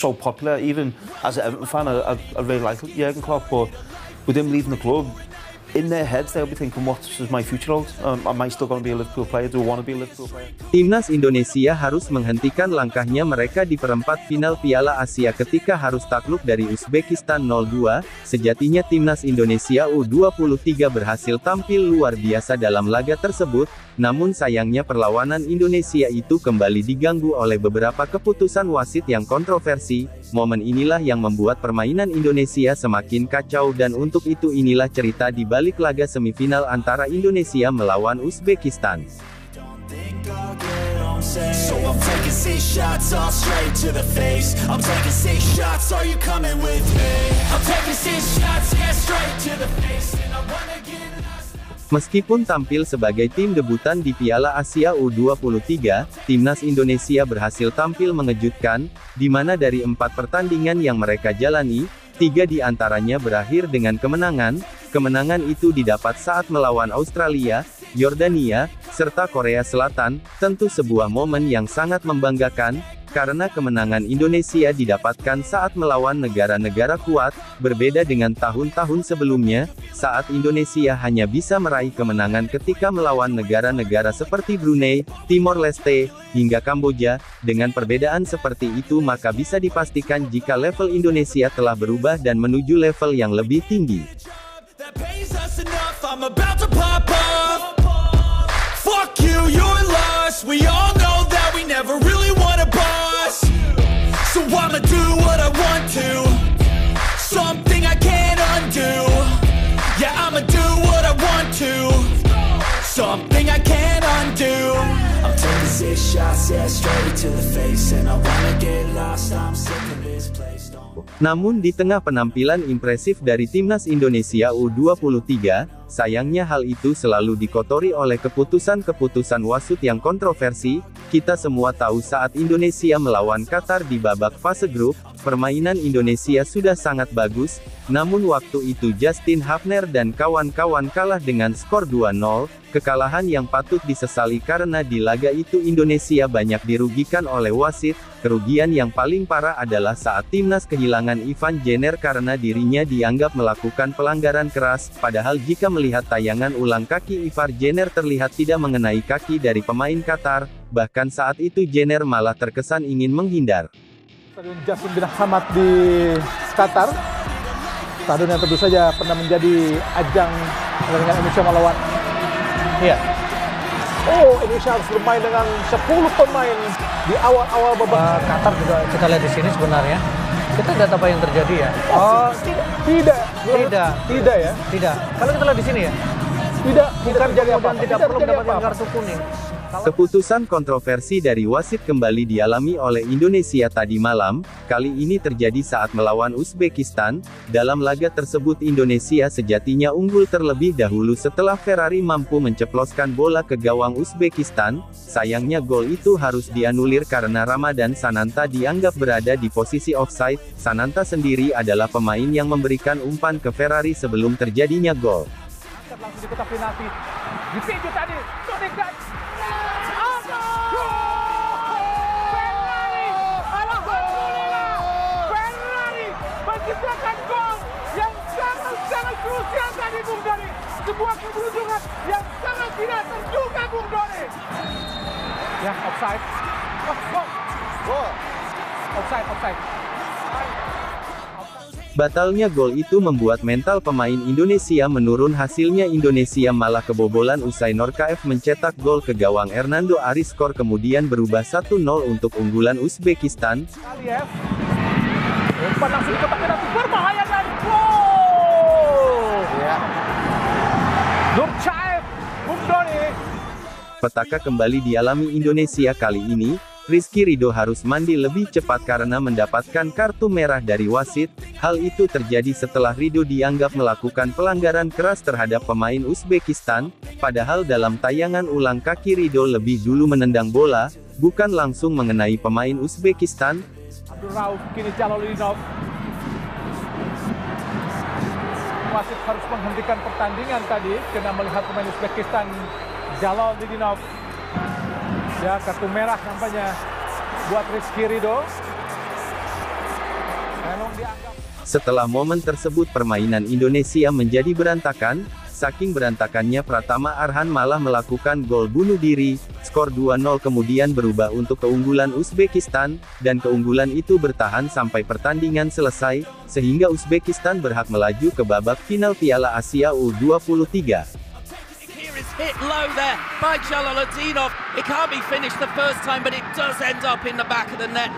so popular. Even as an Everton fan, I really like Jurgen Klopp, but with him leaving the club, in their heads they'll be thinking, what does my future hold? Am I still going to be a Liverpool player? Do I want to be a Liverpool player? Timnas Indonesia harus menghentikan langkahnya mereka di perempat final Piala Asia ketika harus takluk dari Uzbekistan 0-2. Sejatinya Timnas Indonesia U23 berhasil tampil luar biasa dalam laga tersebut, namun sayangnya perlawanan Indonesia itu kembali diganggu oleh beberapa keputusan wasit yang kontroversi. Momen inilah yang membuat permainan Indonesia semakin kacau, dan untuk itu inilah cerita di balik laga semifinal antara Indonesia melawan Uzbekistan. So I'm taking 6 shots all straight to the face. I'm taking 6 shots, are you coming with me? I'm taking 6 shots, yeah, straight to the face. And I wanna get lost. Meskipun tampil sebagai tim debutan di Piala Asia U23, Timnas Indonesia berhasil tampil mengejutkan, di mana dari 4 pertandingan yang mereka jalani, 3 di antaranya berakhir dengan kemenangan. Kemenangan itu didapat saat melawan Australia, Yordania, serta Korea Selatan. Tentu sebuah momen yang sangat membanggakan, karena kemenangan Indonesia didapatkan saat melawan negara-negara kuat, berbeda dengan tahun-tahun sebelumnya, saat Indonesia hanya bisa meraih kemenangan ketika melawan negara-negara seperti Brunei, Timor Leste, hingga Kamboja. Dengan perbedaan seperti itu maka bisa dipastikan jika level Indonesia telah berubah dan menuju level yang lebih tinggi. That pays us enough, I'm about to pop up. Fuck you, you're lost. We all know that we never really want a boss. So I'ma do what I want to. Something I can't undo. Yeah, I'ma do what I want to. Something I can't undo. I'm taking 6 shots, yeah, straight to the face. And I wanna get lost, I'm sick of this place. Namun di tengah penampilan impresif dari Timnas Indonesia U23, sayangnya hal itu selalu dikotori oleh keputusan-keputusan wasit yang kontroversi. Kita semua tahu saat Indonesia melawan Qatar di babak fase grup, permainan Indonesia sudah sangat bagus, namun waktu itu Justin Hafner dan kawan-kawan kalah dengan skor 2-0, kekalahan yang patut disesali karena di laga itu Indonesia banyak dirugikan oleh wasit. Kerugian yang paling parah adalah saat timnas kehilangan Ivan Jenner karena dirinya dianggap melakukan pelanggaran keras, padahal jika melihat tayangan ulang kaki Ivan Jenner terlihat tidak mengenai kaki dari pemain Qatar, bahkan saat itu Jenner malah terkesan ingin menghindar. Stadion Jassim bin Hamad di Qatar, stadion yang tentu saja pernah menjadi ajang pertandingan Indonesia melawan. Iya. Oh, Indonesia harus bermain dengan 10 pemain di awal-awal babak. Qatar juga kita lihat di sini sebenarnya. Kita lihat apa yang terjadi ya. Oh, tidak ya. Tidak. Kalau kita lihat di sini ya. Tidak terjadi apa. Tidak perlu mendapatkan kartu kuning. Keputusan kontroversi dari wasit kembali dialami oleh Indonesia tadi malam. Kali ini terjadi saat melawan Uzbekistan. Dalam laga tersebut Indonesia sejatinya unggul terlebih dahulu setelah Ferrari mampu menceploskan bola ke gawang Uzbekistan. Sayangnya gol itu harus dianulir karena Ramadan Sananta dianggap berada di posisi offside. Sananta sendiri adalah pemain yang memberikan umpan ke Ferrari sebelum terjadinya gol. Langsung dikotak penalti. Dituju tadi. Sodekan. Menciptakan gol yang sangat krusial tadi, Bung Doni. Sebuah keberuntungan yang sangat tidak terduga, Bung Doni. Ya, offside. Offside. Batalnya gol itu membuat mental pemain Indonesia menurun, hasilnya Indonesia malah kebobolan usai Norkaev mencetak gol ke gawang Hernando Ari. Skor kemudian berubah 1-0 untuk unggulan Uzbekistan. Umpan langsung ke kotak penalti, berbahaya dan gol! Ya. Nurchaev, Bung Doni. Petaka kembali dialami Indonesia kali ini. Rizky Ridho harus mandi lebih cepat karena mendapatkan kartu merah dari wasit. Hal itu terjadi setelah Ridho dianggap melakukan pelanggaran keras terhadap pemain Uzbekistan. Padahal dalam tayangan ulang kaki Ridho lebih dulu menendang bola, bukan langsung mengenai pemain Uzbekistan. Abdul Rauf, kini Jaloliddinov. Wasit harus menghentikan pertandingan tadi karena melihat pemain Uzbekistan Jaloliddinov. Ya, kartu merah nampaknya buat Rizky Ridho. Setelah momen tersebut permainan Indonesia menjadi berantakan, saking berantakannya Pratama Arhan malah melakukan gol bunuh diri, skor 2-0 kemudian berubah untuk keunggulan Uzbekistan, dan keunggulan itu bertahan sampai pertandingan selesai, sehingga Uzbekistan berhak melaju ke babak final Piala Asia U23. Hit low there by Jalolodinov. It can't be finished the first time, but it does end up in the back of the net.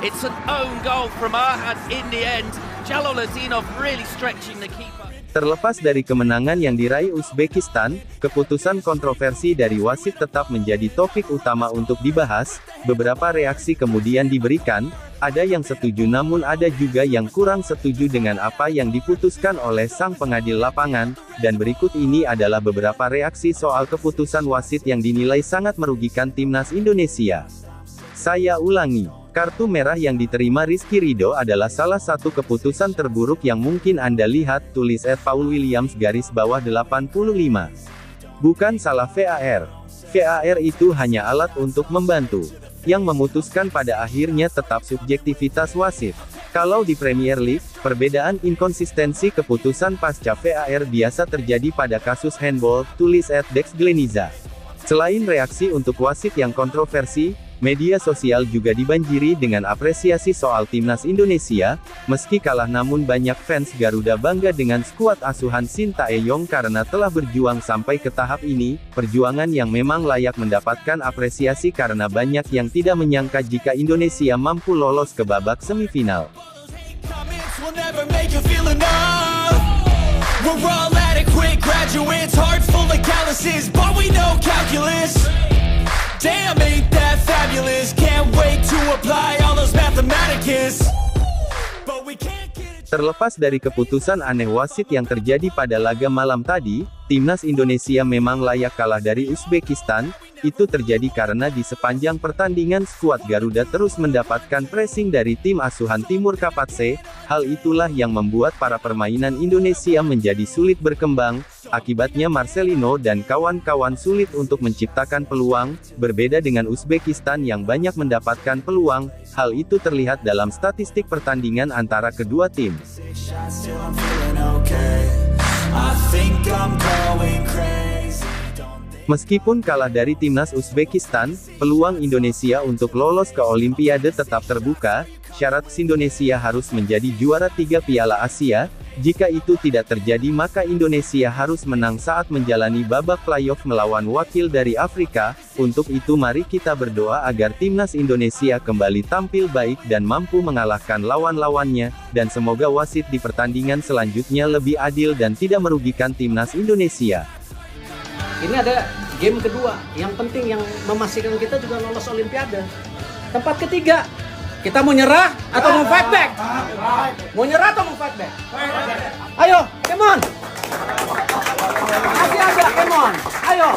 It's an own goal from Arhan in the end. Jalolodinov really stretching the keeper. Terlepas dari kemenangan yang diraih Uzbekistan, keputusan kontroversi dari wasit tetap menjadi topik utama untuk dibahas. Beberapa reaksi kemudian diberikan, ada yang setuju namun ada juga yang kurang setuju dengan apa yang diputuskan oleh sang pengadil lapangan, dan berikut ini adalah beberapa reaksi soal keputusan wasit yang dinilai sangat merugikan timnas Indonesia. Saya ulangi. Kartu merah yang diterima Rizky Ridho adalah salah satu keputusan terburuk yang mungkin Anda lihat, tulis Paul Williams _85. Bukan salah VAR. VAR itu hanya alat untuk membantu. Yang memutuskan pada akhirnya tetap subjektivitas wasit. Kalau di Premier League, perbedaan inkonsistensi keputusan pasca VAR biasa terjadi pada kasus handball, tulis Dex Gleniza. Selain reaksi untuk wasit yang kontroversi, media sosial juga dibanjiri dengan apresiasi soal timnas Indonesia. Meski kalah namun banyak fans Garuda bangga dengan skuad asuhan Sintayong karena telah berjuang sampai ke tahap ini, perjuangan yang memang layak mendapatkan apresiasi karena banyak yang tidak menyangka jika Indonesia mampu lolos ke babak semifinal. Damn, ain't that fabulous. Can't wait to apply all those mathematicus. But we can't get it. Terlepas dari keputusan aneh wasit yang terjadi pada laga malam tadi, timnas Indonesia memang layak kalah dari Uzbekistan. Itu terjadi karena di sepanjang pertandingan skuad Garuda terus mendapatkan pressing dari tim asuhan Timur Kapatse. Hal itulah yang membuat para permainan Indonesia menjadi sulit berkembang. Akibatnya Marcelino dan kawan-kawan sulit untuk menciptakan peluang. Berbeda dengan Uzbekistan yang banyak mendapatkan peluang, hal itu terlihat dalam statistik pertandingan antara kedua tim. Meskipun kalah dari timnas Uzbekistan, peluang Indonesia untuk lolos ke Olimpiade tetap terbuka. Syarat Indonesia harus menjadi juara 3 Piala Asia. Jika itu tidak terjadi maka Indonesia harus menang saat menjalani babak playoff melawan wakil dari Afrika. Untuk itu mari kita berdoa agar timnas Indonesia kembali tampil baik dan mampu mengalahkan lawan-lawannya, dan semoga wasit di pertandingan selanjutnya lebih adil dan tidak merugikan timnas Indonesia. Ini ada game kedua, yang penting yang memastikan kita juga lolos Olimpiade. Tempat ketiga, kita mau nyerah atau mau fight back? Mau nyerah atau mau fight back? Ayo, come on! Masih ada, come on! Ayo!